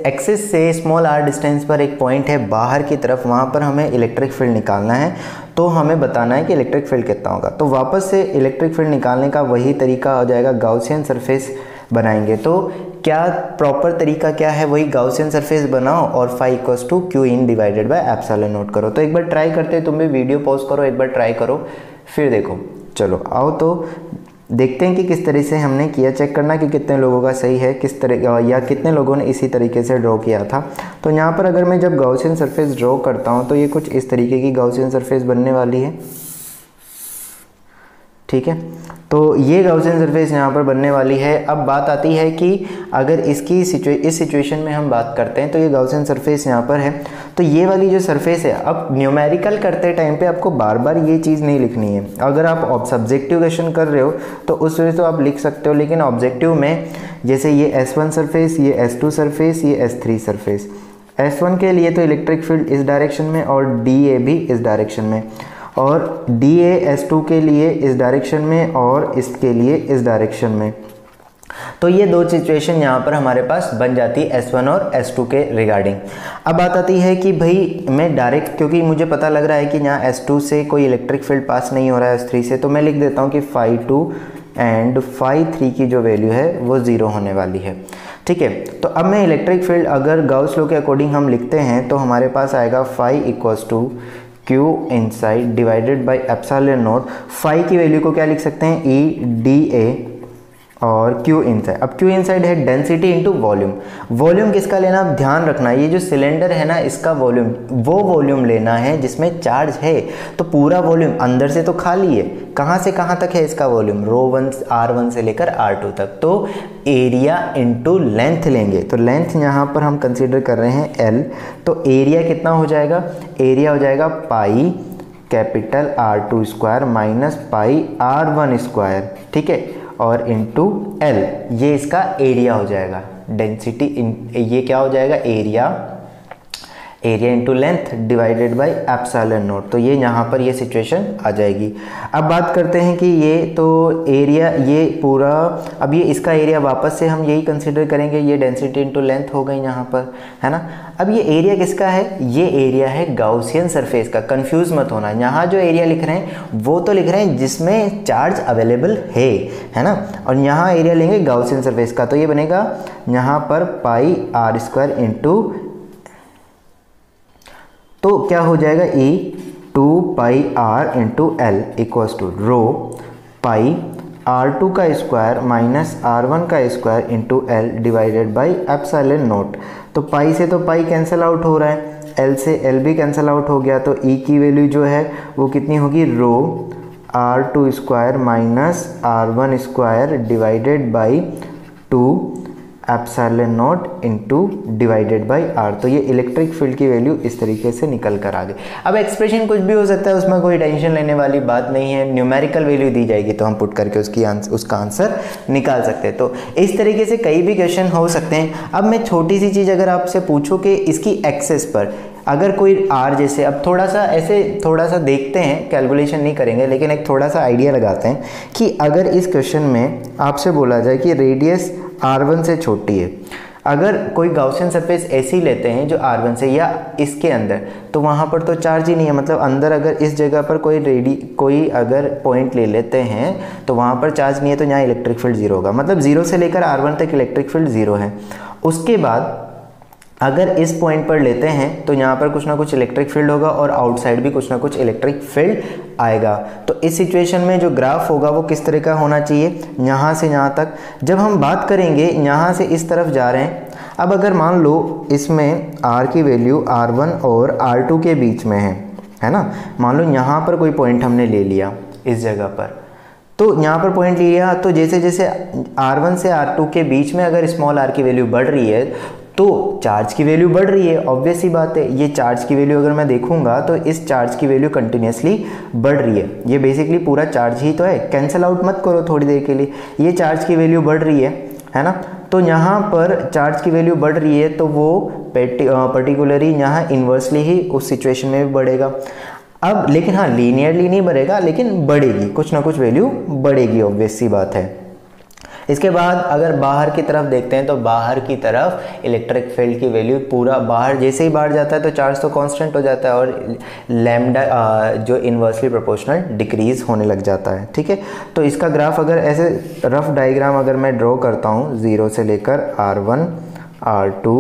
एक्सेस से स्मॉल r डिस्टेंस पर एक पॉइंट है बाहर की तरफ, वहाँ पर हमें इलेक्ट्रिक फील्ड निकालना है। तो हमें बताना है कि इलेक्ट्रिक फील्ड कितना होगा। तो वापस से इलेक्ट्रिक फील्ड निकालने का वही तरीका हो जाएगा, गाउसियन सरफेस बनाएंगे। तो क्या प्रॉपर तरीका क्या है, वही गाउसियन सरफेस बनाओ और phi equals to Q in divided by epsilon not करो। तो एक बार ट्राई करते हैं, तुम भी वीडियो पॉज करो, एक बार ट्राई करो, फिर देखो। चलो आओ तो देखते हैं कि किस तरह से हमने किया, चेक करना कि कितने लोगों का सही है, किस तरह या कितने लोगों ने इसी तरीके से ड्रॉ किया था। तो यहाँ पर अगर मैं जब गाउसियन सरफेस ड्रॉ करता हूँ तो ये कुछ इस तरीके की गाउसियन सरफेस बनने वाली है। ठीक है। तो ये गाउसियन सरफेस यहाँ पर बनने वाली है। अब बात आती है कि अगर इसकी इस सिचुएशन में हम बात करते हैं तो ये गाउसियन सरफेस यहाँ पर है, तो ये वाली जो सरफेस है, अब न्यूमेरिकल करते टाइम पे आपको बार बार ये चीज़ नहीं लिखनी है। अगर आप सब्जेक्टिव क्वेश्चन कर रहे हो तो उस वजह से तो आप लिख सकते हो, लेकिन ऑब्जेक्टिव में जैसे ये S1 सरफेस, ये S2 सरफेस, ये S3 सरफेस, S1 के लिए तो इलेक्ट्रिक फील्ड इस डायरेक्शन में और DA भी इस डायरेक्शन में, और DA S2 के लिए इस डायरेक्शन में और इसके लिए इस डायरेक्शन में। तो ये दो सिचुएशन यहाँ पर हमारे पास बन जाती है S1 और S2 के रिगार्डिंग। अब बात आती है कि भाई मैं डायरेक्ट, क्योंकि मुझे पता लग रहा है कि यहाँ S2 से कोई इलेक्ट्रिक फील्ड पास नहीं हो रहा है S3 से, तो मैं लिख देता हूँ कि φ2 एंड φ3 की जो वैल्यू है वो 0 होने वाली है। ठीक है, तो अब मैं इलेक्ट्रिक फील्ड अगर गाउस लॉ के अकॉर्डिंग हम लिखते हैं तो हमारे पास आएगा phi equals to Q inside divided by epsilon not. Phi की वैल्यू को क्या लिख सकते हैं, EDA और Q इनसाइड। अब Q इनसाइड है डेंसिटी इनटू वॉल्यूम। वॉल्यूम किसका लेना, आप ध्यान रखना, ये जो सिलेंडर है ना इसका वॉल्यूम, वो वॉल्यूम लेना है जिसमें चार्ज है। तो पूरा वॉल्यूम अंदर से तो खाली है, कहाँ से कहाँ तक है इसका वॉल्यूम, R1 से लेकर R2 तक। तो एरिया इनटू लेंथ लेंगे, तो लेंथ यहाँ पर हम कंसिडर कर रहे हैं L, तो एरिया कितना हो जाएगा, एरिया हो जाएगा pi capital R2 square minus pi R1 square, ठीक है, और इनटू L, ये इसका एरिया हो जाएगा। डेंसिटी ये क्या हो जाएगा, area into length divided by epsilon not. तो ये यहाँ पर ये सिचुएशन आ जाएगी। अब बात करते हैं कि ये तो एरिया, ये पूरा, अब ये इसका एरिया वापस से हम यही कंसीडर करेंगे, ये डेंसिटी इनटू लेंथ हो गई यहाँ पर, है ना। अब ये एरिया किसका है, ये एरिया है गाउसियन सरफेस का। कंफ्यूज मत होना, यहाँ जो एरिया लिख रहे हैं वो तो लिख रहे हैं जिसमें चार्ज अवेलेबल है ना, और यहाँ एरिया लेंगे गाउसियन सरफेस का। तो ये बनेगा यहाँ पर पाई R स्क्वायर इंटू, तो क्या हो जाएगा, E 2 pi R into L equals to rho pi R2 का स्क्वायर माइनस R1 का square into L divided by epsilon not. तो पाई से तो पाई कैंसिल आउट हो रहा है, L से L भी कैंसिल आउट हो गया, तो E की वैल्यू जो है वो कितनी होगी, रो R2 square minus R1 square divided by 2 epsilon not into divided by R। तो ये इलेक्ट्रिक फील्ड की वैल्यू इस तरीके से निकल कर आ गई। अब एक्सप्रेशन कुछ भी हो सकता है, उसमें कोई टेंशन लेने वाली बात नहीं है, न्यूमेरिकल वैल्यू दी जाएगी तो हम पुट करके उसका आंसर निकाल सकते हैं। तो इस तरीके से कई भी क्वेश्चन हो सकते हैं। अब मैं छोटी सी चीज़ अगर आपसे पूछूं कि इसकी एक्सेस पर अगर कोई R, जैसे अब थोड़ा सा देखते हैं, कैलकुलेशन नहीं करेंगे लेकिन एक थोड़ा सा आइडिया लगाते हैं कि अगर इस क्वेश्चन में आपसे बोला जाए कि रेडियस R1 से छोटी है, अगर कोई गाउसियन सरफेस ऐसी लेते हैं जो R1 से या इसके अंदर, तो वहाँ पर तो चार्ज ही नहीं है, मतलब अंदर अगर इस जगह पर कोई अगर पॉइंट ले लेते हैं तो वहाँ पर चार्ज नहीं है, तो यहाँ इलेक्ट्रिक फील्ड 0 होगा, मतलब 0 से लेकर R1 तक इलेक्ट्रिक फील्ड 0 है। उसके बाद अगर इस पॉइंट पर लेते हैं तो यहाँ पर कुछ ना कुछ इलेक्ट्रिक फील्ड होगा और आउटसाइड भी कुछ ना कुछ इलेक्ट्रिक फील्ड आएगा। तो इस सिचुएशन में जो ग्राफ होगा वो किस तरह का होना चाहिए, यहाँ से यहाँ तक। जब हम बात करेंगे यहाँ से इस तरफ जा रहे हैं, अब अगर मान लो इसमें R की वैल्यू R1 और R2 के बीच में है ना, मान लो यहाँ पर कोई पॉइंट हमने ले लिया इस जगह पर, तो यहाँ पर पॉइंट लिया, तो जैसे जैसे R1 से R2 के बीच में अगर स्मॉल r की वैल्यू बढ़ रही है तो चार्ज की वैल्यू बढ़ रही है, ऑब्वियस सी बात है। ये चार्ज की वैल्यू अगर मैं देखूंगा तो इस चार्ज की वैल्यू कंटिन्यूसली बढ़ रही है, ये बेसिकली पूरा चार्ज ही तो है, कैंसिल आउट मत करो थोड़ी देर के लिए, ये चार्ज की वैल्यू बढ़ रही है ना। तो यहाँ पर चार्ज की वैल्यू बढ़ रही है तो वो पर्टिकुलरली यहाँ इन्वर्सली ही उस सिचुएशन में भी बढ़ेगा। अब लेकिन हाँ, लीनियरली नहीं बढ़ेगा लेकिन बढ़ेगी, कुछ ना कुछ वैल्यू बढ़ेगी, ऑब्वियस सी बात है। इसके बाद अगर बाहर की तरफ देखते हैं तो बाहर की तरफ इलेक्ट्रिक फील्ड की वैल्यू पूरा बाहर, जैसे ही बाहर जाता है तो चार्ज तो कांस्टेंट हो जाता है और लैम्डा जो इन्वर्सली प्रोपोर्शनल डिक्रीज होने लग जाता है, ठीक है। तो इसका ग्राफ अगर ऐसे रफ डायग्राम अगर मैं ड्रॉ करता हूँ 0 से लेकर R1 R2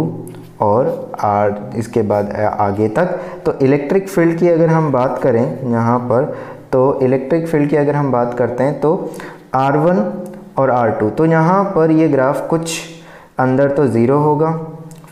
और R इसके बाद आगे तक, तो इलेक्ट्रिक फील्ड की अगर हम बात करें यहाँ पर, तो इलेक्ट्रिक फील्ड की अगर हम बात करते हैं तो R1 और R2, तो यहाँ पर ये ग्राफ कुछ अंदर तो 0 होगा,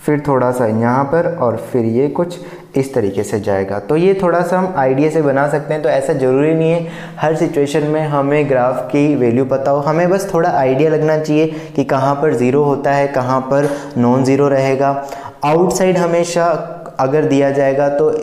फिर थोड़ा सा यहाँ पर, और फिर ये कुछ इस तरीके से जाएगा। तो ये थोड़ा सा हम आइडिया से बना सकते हैं। तो ऐसा ज़रूरी नहीं है हर सिचुएशन में हमें ग्राफ की वैल्यू पता हो, हमें बस थोड़ा आइडिया लगना चाहिए कि कहाँ पर ज़ीरो होता है, कहाँ पर नॉन ज़ीरो रहेगा। आउटसाइड हमेशा अगर दिया जाएगा तो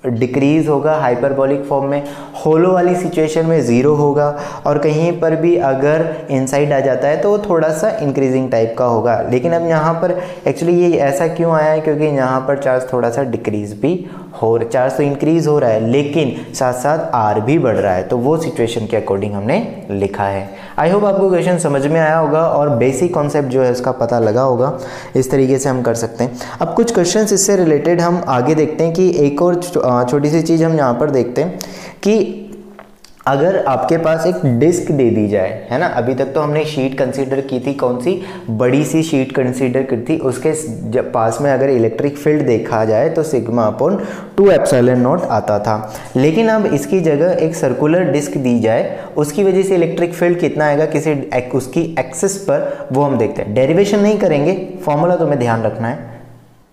डिक्रीज़ होगा हाइपरबोलिक फॉर्म में, होलो वाली सिचुएशन में ज़ीरो होगा, और कहीं पर भी अगर इनसाइड आ जाता है तो वो थोड़ा सा इंक्रीजिंग टाइप का होगा। लेकिन अब यहाँ पर एक्चुअली ये ऐसा क्यों आया है, क्योंकि यहाँ पर चार्ज थोड़ा सा डिक्रीज़ भी चार्ज तो इंक्रीज़ हो रहा है लेकिन साथ साथ आर भी बढ़ रहा है, तो वो सिचुएशन के अकॉर्डिंग हमने लिखा है। आई होप आपको क्वेश्चन समझ में आया होगा और बेसिक कॉन्सेप्ट जो है उसका पता लगा होगा। इस तरीके से हम कर सकते हैं। अब कुछ क्वेश्चंस इससे रिलेटेड हम आगे देखते हैं कि एक और छोटी सी चीज़ हम यहाँ पर देखते हैं कि अगर आपके पास एक डिस्क दे दी जाए, है ना, अभी तक तो हमने शीट कंसीडर की थी, कौन सी बड़ी सी शीट कंसीडर की थी, उसके जब पास में अगर इलेक्ट्रिक फील्ड देखा जाए तो सिग्मा अपॉन 2 एप्सिलॉन नॉट आता था। लेकिन अब इसकी जगह एक सर्कुलर डिस्क दी जाए, उसकी वजह से इलेक्ट्रिक फील्ड कितना आएगा किसी उसकी एक्सिस पर, वो हम देखते हैं। डेरिवेशन नहीं करेंगे, फॉर्मूला तुम्हें ध्यान रखना है।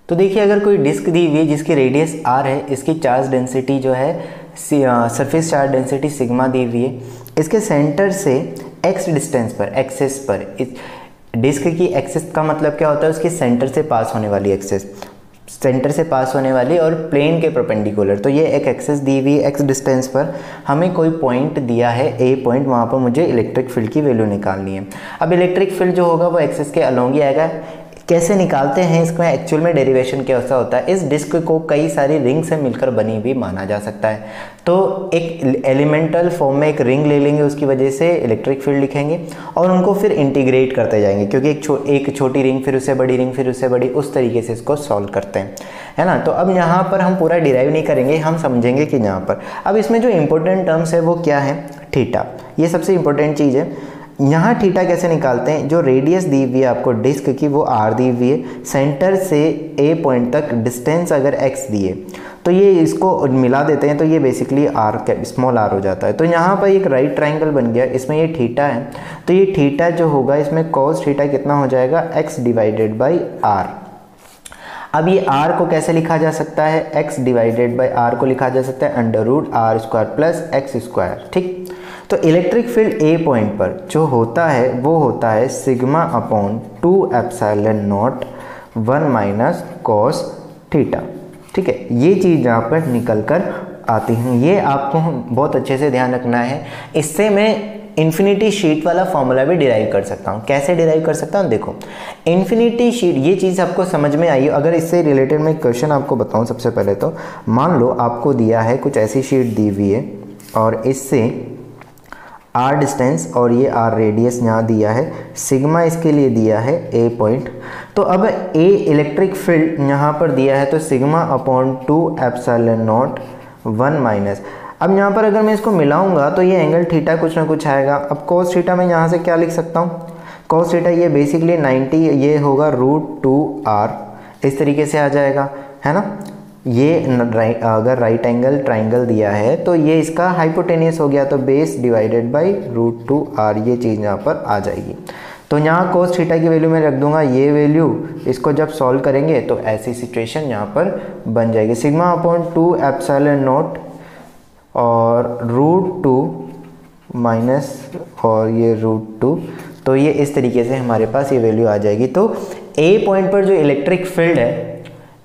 तो देखिए अगर कोई डिस्क दी हुई है जिसकी रेडियस r है, इसकी चार्ज डेंसिटी जो है सरफेस चार्ज डेंसिटी सिग्मा दी हुई है, इसके सेंटर से x डिस्टेंस पर, एक्सिस पर, इस डिस्क की एक्सिस का मतलब क्या होता है, उसके सेंटर से पास होने वाली एक्सिस, सेंटर से पास होने वाली और प्लेन के परपेंडिकुलर। तो ये एक एक्सिस दी हुई है, x डिस्टेंस पर हमें कोई पॉइंट दिया है a पॉइंट, वहाँ पर मुझे इलेक्ट्रिक फील्ड की वैल्यू निकालनी है। अब इलेक्ट्रिक फील्ड जो होगा वो एक्सिस के अलोंग ही आएगा। कैसे निकालते हैं, इसमें एक्चुअल में डेरिवेशन कैसा होता है, इस डिस्क को कई सारी रिंग से मिलकर बनी हुई माना जा सकता है। तो एक एलिमेंटल फॉर्म में एक रिंग ले लेंगे, उसकी वजह से इलेक्ट्रिक फील्ड लिखेंगे और उनको फिर इंटीग्रेट करते जाएंगे, क्योंकि एक छोटी रिंग फिर उससे बड़ी रिंग फिर उससे बड़ी, उस तरीके से इसको सॉल्व करते हैं, है ना। तो अब यहाँ पर हम पूरा डिराइव नहीं करेंगे, हम समझेंगे कि यहाँ पर अब इसमें जो इंपॉर्टेंट टर्म्स है वो क्या है, थीटा, ये सबसे इंपॉर्टेंट चीज़ है। यहाँ थीटा कैसे निकालते हैं, जो रेडियस दी हुई है आपको डिस्क की वो r दी हुई है, सेंटर से a पॉइंट तक डिस्टेंस अगर x दिए तो ये इसको मिला देते हैं, तो ये बेसिकली r स्मॉल r हो जाता है। तो यहाँ पर एक राइट ट्राइंगल बन गया, इसमें ये थीटा है, तो ये थीटा जो होगा इसमें कॉस थीटा कितना हो जाएगा, x डिवाइडेड बाई r। अब ये r को कैसे लिखा जा सकता है, x डिवाइडेड बाई r को लिखा जा सकता है under root r square plus x square, ठीक। तो इलेक्ट्रिक फील्ड a पॉइंट पर जो होता है वो होता है sigma upon 2 epsilon not 1 minus cos theta, ठीक है। ये चीज़ यहाँ पर निकल कर आती है, ये आपको बहुत अच्छे से ध्यान रखना है। इससे मैं इन्फिनिटी शीट वाला फॉर्मूला भी डिराइव कर सकता हूँ। कैसे डिराइव कर सकता हूँ, देखो इन्फिनिटी शीट, ये चीज़ आपको समझ में आई। अगर इससे रिलेटेड मैं क्वेश्चन आपको बताऊँ, सबसे पहले तो मान लो आपको दिया है कुछ ऐसी शीट दी हुई है और इससे r डिस्टेंस और ये r रेडियस यहाँ दिया है, सिग्मा इसके लिए दिया है a पॉइंट। तो अब a इलेक्ट्रिक फील्ड यहाँ पर दिया है, तो sigma upon 2 epsilon not 1 minus, अब यहाँ पर अगर मैं इसको मिलाऊंगा तो ये एंगल थीटा कुछ ना कुछ आएगा। अब cos थीटा मैं यहाँ से क्या लिख सकता हूँ, cos थीटा ये बेसिकली 90, ये होगा √2r, इस तरीके से आ जाएगा, है ना। ये अगर राइट एंगल ट्राइंगल दिया है तो ये इसका हाइपोटेनियस हो गया, तो बेस डिवाइडेड बाई √2r, ये चीज़ यहाँ पर आ जाएगी। तो यहाँ cos थीटा की वैल्यू मैं रख दूंगा, ये वैल्यू, इसको जब सॉल्व करेंगे तो ऐसी सिचुएशन यहाँ पर बन जाएगी, सिग्मा अपॉन 2 एप्सिलॉन नॉट और √2 माइनस और ये √2, तो ये इस तरीके से हमारे पास ये वैल्यू आ जाएगी। तो a पॉइंट पर जो इलेक्ट्रिक फील्ड है,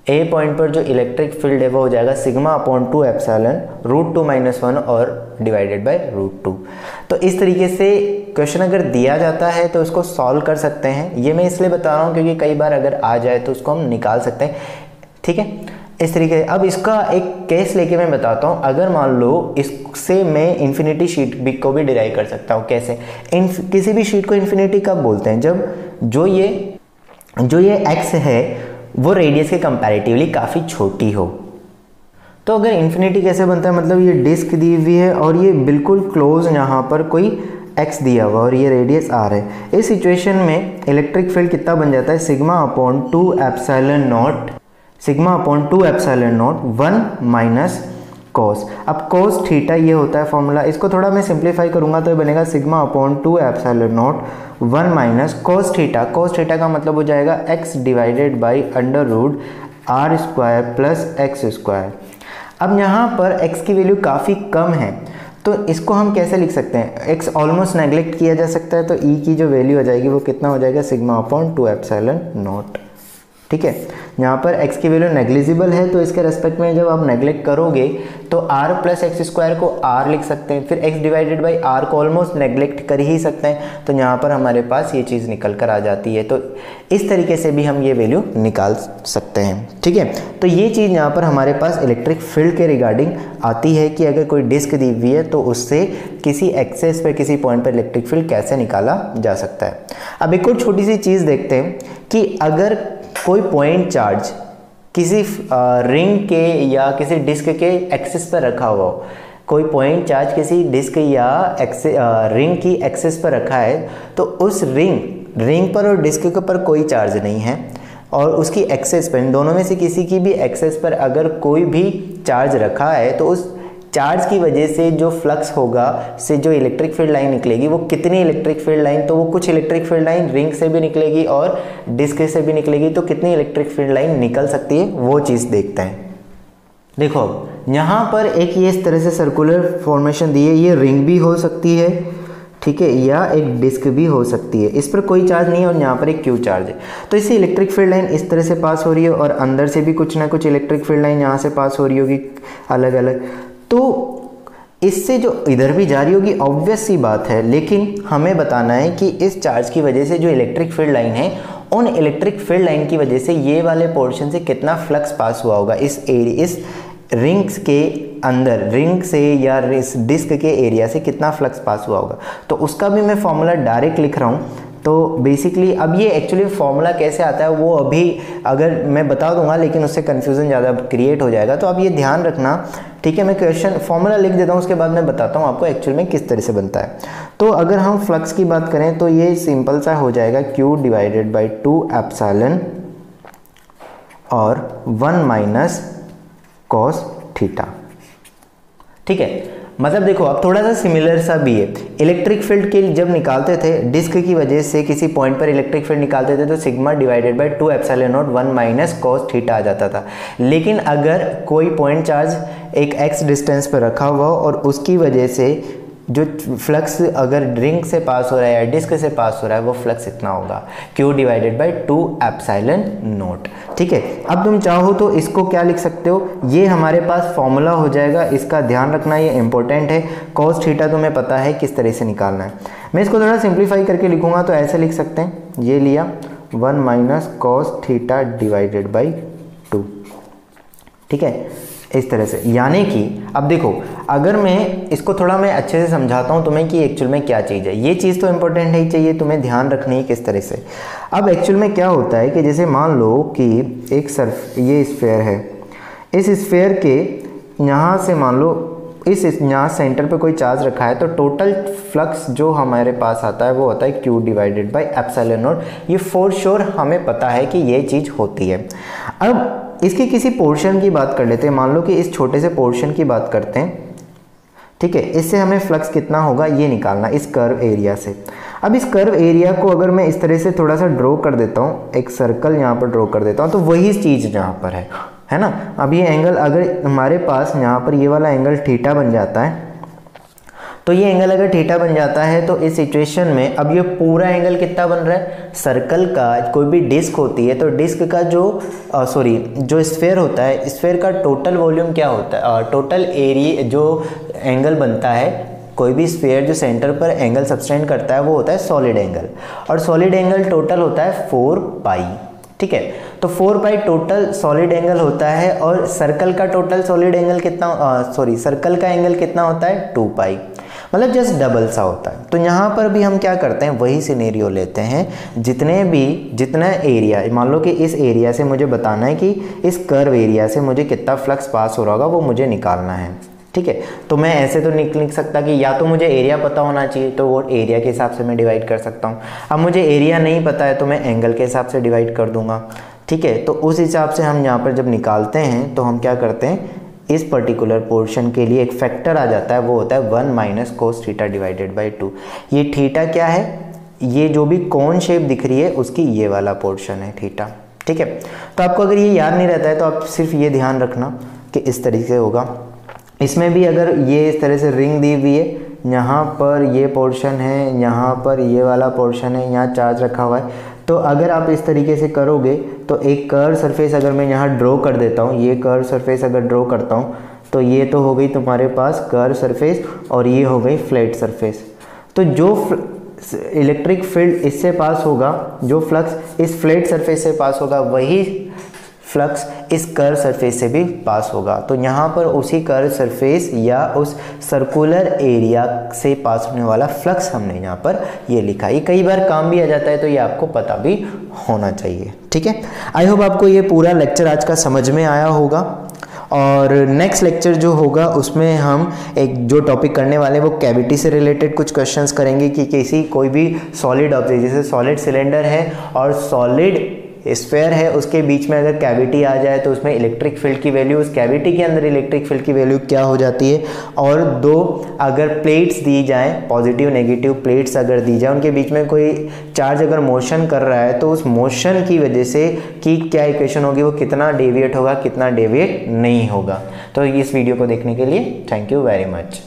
a पॉइंट पर जो इलेक्ट्रिक फील्ड है वो हो जाएगा सिग्मा अपॉन 2 एप्सिलॉन √2 माइनस 1 और डिवाइडेड बाय √2। तो इस तरीके से क्वेश्चन अगर दिया जाता है तो उसको सॉल्व कर सकते हैं। ये मैं इसलिए बता रहा हूँ क्योंकि कई बार अगर आ जाए तो उसको हम निकाल सकते हैं, ठीक है, इस तरीके से। अब इसका एक केस लेके मैं बताता हूँ। अगर मान लो इससे मैं इन्फिनिटी शीट भी को भी डिराइव कर सकता हूँ। कैसे, किसी भी शीट को इन्फिनिटी कब बोलते हैं, जब जो ये एक्स है वो रेडियस के कंपैरेटिवली काफ़ी छोटी हो। तो अगर इन्फिनिटी कैसे बनता है, मतलब ये डिस्क दी हुई है और ये बिल्कुल क्लोज यहाँ पर कोई x दिया हुआ और ये रेडियस r है। इस सिचुएशन में इलेक्ट्रिक फील्ड कितना बन जाता है, sigma upon 2 epsilon not 1 minus cos. अब कॉस थीटा ये होता है फॉर्मूला, इसको थोड़ा मैं सिंप्लीफाई करूंगा तो ये बनेगा sigma upon 2 epsilon not 1 minus cos theta. Cos theta का मतलब हो जाएगा x divided by under root r square plus x square. अब यहाँ पर x की वैल्यू काफ़ी कम है तो इसको हम कैसे लिख सकते हैं, x ऑलमोस्ट नेग्लेक्ट किया जा सकता है तो e की जो वैल्यू हो जाएगी वो कितना हो जाएगा सिग्मा अपॉन 2 एप्सिलॉन नॉट। ठीक है, यहाँ पर x की वैल्यू नेग्लिजिबल है तो इसके रेस्पेक्ट में जब आप नेग्लेक्ट करोगे तो r प्लस एक्स स्क्वायर को r लिख सकते हैं, फिर x डिवाइडेड बाई r को ऑलमोस्ट नेग्लेक्ट कर ही सकते हैं तो यहाँ पर हमारे पास ये चीज़ निकल कर आ जाती है। तो इस तरीके से भी हम ये वैल्यू निकाल सकते हैं। ठीक है, तो ये चीज़ यहाँ पर हमारे पास इलेक्ट्रिक फील्ड के रिगार्डिंग आती है कि अगर कोई डिस्क दी हुई है तो उससे किसी एक्सेस पर किसी पॉइंट पर इलेक्ट्रिक फील्ड कैसे निकाला जा सकता है। अब एक और छोटी सी चीज़ देखते हैं कि अगर कोई पॉइंट चार्ज किसी रिंग के या किसी डिस्क के एक्सिस पर रखा हुआ हो, कोई पॉइंट चार्ज किसी डिस्क या रिंग की एक्सिस पर रखा है तो उस रिंग पर और डिस्क के पर कोई चार्ज नहीं है और उसकी एक्सेस पर, इन दोनों में से किसी की भी एक्सेस पर अगर कोई भी चार्ज रखा है तो उस चार्ज की वजह से जो फ्लक्स होगा से जो इलेक्ट्रिक फील्ड लाइन निकलेगी वो कितनी इलेक्ट्रिक फील्ड लाइन, तो वो कुछ इलेक्ट्रिक फील्ड लाइन रिंग से भी निकलेगी और डिस्क से भी निकलेगी, तो कितनी इलेक्ट्रिक फील्ड लाइन निकल सकती है वो चीज़ देखते हैं। देखो अब यहाँ पर एक ये इस तरह से सर्कुलर फॉर्मेशन दी है, ये रिंग भी हो सकती है, ठीक है, या एक डिस्क भी हो सकती है, इस पर कोई चार्ज नहीं है और यहाँ पर एक क्यू चार्ज है। तो इससे इलेक्ट्रिक फील्ड लाइन इस तरह से पास हो रही है और अंदर से भी कुछ ना कुछ इलेक्ट्रिक फील्ड लाइन यहाँ से पास हो रही होगी अलग अलग, तो इससे जो इधर भी जारी होगी ऑब्वियस सी बात है, लेकिन हमें बताना है कि इस चार्ज की वजह से जो इलेक्ट्रिक फील्ड लाइन है उन इलेक्ट्रिक फील्ड लाइन की वजह से ये वाले पोर्शन से कितना फ्लक्स पास हुआ होगा इस रिंग्स के अंदर, रिंग से या इस डिस्क के एरिया से कितना फ्लक्स पास हुआ होगा। तो उसका भी मैं फॉर्मूला डायरेक्ट लिख रहा हूँ। तो बेसिकली अब ये एक्चुअली फॉर्मूला कैसे आता है वो अभी अगर मैं बता दूंगा लेकिन उससे कन्फ्यूज़न ज़्यादा क्रिएट हो जाएगा, तो अब ये ध्यान रखना। ठीक है, मैं क्वेश्चन फॉर्मूला लिख देता हूँ, उसके बाद मैं बताता हूँ आपको एक्चुअल में किस तरह से बनता है। तो अगर हम फ्लक्स की बात करें तो ये सिंपल सा हो जाएगा Q डिवाइडेड बाई 2 एप्सिलॉन और 1 माइनस कॉस थीटा। ठीक है, मतलब देखो अब थोड़ा सा सिमिलर सा भी है। इलेक्ट्रिक फील्ड के जब निकालते थे डिस्क की वजह से किसी पॉइंट पर इलेक्ट्रिक फील्ड निकालते थे तो sigma divided by 2 epsilon not 1 minus cos theta आ जाता था। लेकिन अगर कोई पॉइंट चार्ज एक एक्स डिस्टेंस पर रखा हुआ हो और उसकी वजह से जो फ्लक्स अगर रिंग से पास हो रहा है या डिस्क से पास हो रहा है वो फ्लक्स इतना होगा Q divided by 2 epsilon not. ठीक है, अब तुम चाहो तो इसको क्या लिख सकते हो, ये हमारे पास फॉर्मूला हो जाएगा, इसका ध्यान रखना ये इंपॉर्टेंट है। कॉस थीटा तुम्हें पता है किस तरह से निकालना है। मैं इसको थोड़ा सिंप्लीफाई करके लिखूंगा तो ऐसे लिख सकते हैं, ये लिया 1 minus cos theta divided by 2। ठीक है, इस तरह से, यानी कि अब देखो अगर मैं इसको थोड़ा मैं अच्छे से समझाता हूँ तुम्हें कि एक्चुअल में क्या चीज़ है। ये चीज़ तो इंपॉर्टेंट ही चाहिए, तुम्हें ध्यान रखनी है किस तरह से। अब एक्चुअल में क्या होता है कि जैसे मान लो कि एक ये स्फेयर है, इस स्फेयर के यहाँ से मान लो इस यहाँ सेंटर पे कोई चार्ज रखा है तो टोटल फ्लक्स जो हमारे पास आता है वो होता है Q divided by epsilon not. ये फॉर श्योर हमें पता है कि ये चीज़ होती है। अब इसकी किसी पोर्शन की बात कर लेते हैं, मान लो कि इस छोटे से पोर्शन की बात करते हैं। ठीक है, इससे हमें फ्लक्स कितना होगा ये निकालना इस कर्व एरिया से। अब इस कर्व एरिया को अगर मैं इस तरह से थोड़ा सा ड्रॉ कर देता हूँ, एक सर्कल यहाँ पर ड्रॉ कर देता हूँ, तो वही चीज़ यहाँ पर है ना। अब ये एंगल अगर हमारे पास यहाँ पर ये वाला एंगल थीटा बन जाता है, तो ये एंगल अगर थीटा बन जाता है तो इस सिचुएशन में अब ये पूरा एंगल कितना बन रहा है, सर्कल का कोई भी डिस्क होती है तो डिस्क का जो स्फेयर होता है, स्फेयर का टोटल वॉल्यूम क्या होता है, टोटल एरिया जो एंगल बनता है, कोई भी स्फेयर जो सेंटर पर एंगल सब्सटेंड करता है वो होता है सॉलिड एंगल, और सॉलिड एंगल टोटल होता है 4 पाई। ठीक है, तो 4 पाई टोटल सॉलिड एंगल होता है और सर्कल का टोटल सॉलिड एंगल कितना सर्कल का एंगल कितना होता है 2 पाई, मतलब जस्ट डबल सा होता है। तो यहाँ पर भी हम क्या करते हैं, वही सिनेरियो लेते हैं, जितना एरिया, मान लो कि इस एरिया से मुझे बताना है कि इस कर्व एरिया से मुझे कितना फ्लक्स पास हो रहा होगा वो मुझे निकालना है। ठीक है, तो मैं ऐसे तो लिख सकता कि या तो मुझे एरिया पता होना चाहिए तो वो एरिया के हिसाब से मैं डिवाइड कर सकता हूँ। अब मुझे एरिया नहीं पता है तो मैं एंगल के हिसाब से डिवाइड कर दूंगा। ठीक है, तो उस हिसाब से हम यहाँ पर जब निकालते हैं तो हम क्या करते हैं, इस पर्टिकुलर पोर्शन के लिए एक फैक्टर आ जाता है, वो होता है 1 minus cos theta divided by 2। ये थीटा क्या है, ये जो भी कौन शेप दिख रही है उसकी ये वाला पोर्शन है थीटा, ठीक है। तो आपको अगर ये याद नहीं रहता है तो आप सिर्फ ये ध्यान रखना कि इस तरीके से होगा। इसमें भी अगर ये इस तरह से रिंग दी हुई है, यहाँ पर ये पोर्शन है, यहाँ पर ये वाला पोर्शन है, यहाँ चार्ज रखा हुआ है, तो अगर आप इस तरीके से करोगे तो एक कर्व सरफेस अगर मैं यहाँ ड्रॉ कर देता हूँ, ये कर्व सरफेस अगर ड्रॉ करता हूँ तो ये तो हो गई तुम्हारे पास कर्व सरफेस और ये हो गई फ्लैट सरफेस। तो जो इलेक्ट्रिक फील्ड इससे पास होगा, जो फ्लक्स इस फ्लैट सरफेस से पास होगा, वही फ्लक्स इस कर्व सरफेस से भी पास होगा। तो यहाँ पर उसी कर्व सरफेस या उस सर्कुलर एरिया से पास होने वाला फ्लक्स हमने यहाँ पर ये लिखा। ये कई बार काम भी आ जाता है, तो ये आपको पता भी होना चाहिए, ठीक है। आई होप आपको ये पूरा लेक्चर आज का समझ में आया होगा। और नेक्स्ट लेक्चर जो होगा उसमें हम एक जो टॉपिक करने वाले हैं वो कैविटी से रिलेटेड कुछ क्वेश्चंस करेंगे कि किसी कोई भी सॉलिड ऑब्जेक्ट, जैसे सॉलिड सिलेंडर है और सॉलिड स्फेयर है, उसके बीच में अगर कैविटी आ जाए तो उसमें इलेक्ट्रिक फील्ड की वैल्यू, उस कैविटी के अंदर इलेक्ट्रिक फील्ड की वैल्यू क्या हो जाती है। और दो अगर प्लेट्स दी जाएं, पॉजिटिव नेगेटिव प्लेट्स अगर दी जाए, उनके बीच में कोई चार्ज अगर मोशन कर रहा है तो उस मोशन की वजह से कि क्या इक्वेशन होगी, वो कितना डेविएट होगा, कितना डेविएट नहीं होगा। तो इस वीडियो को देखने के लिए थैंक यू वेरी मच।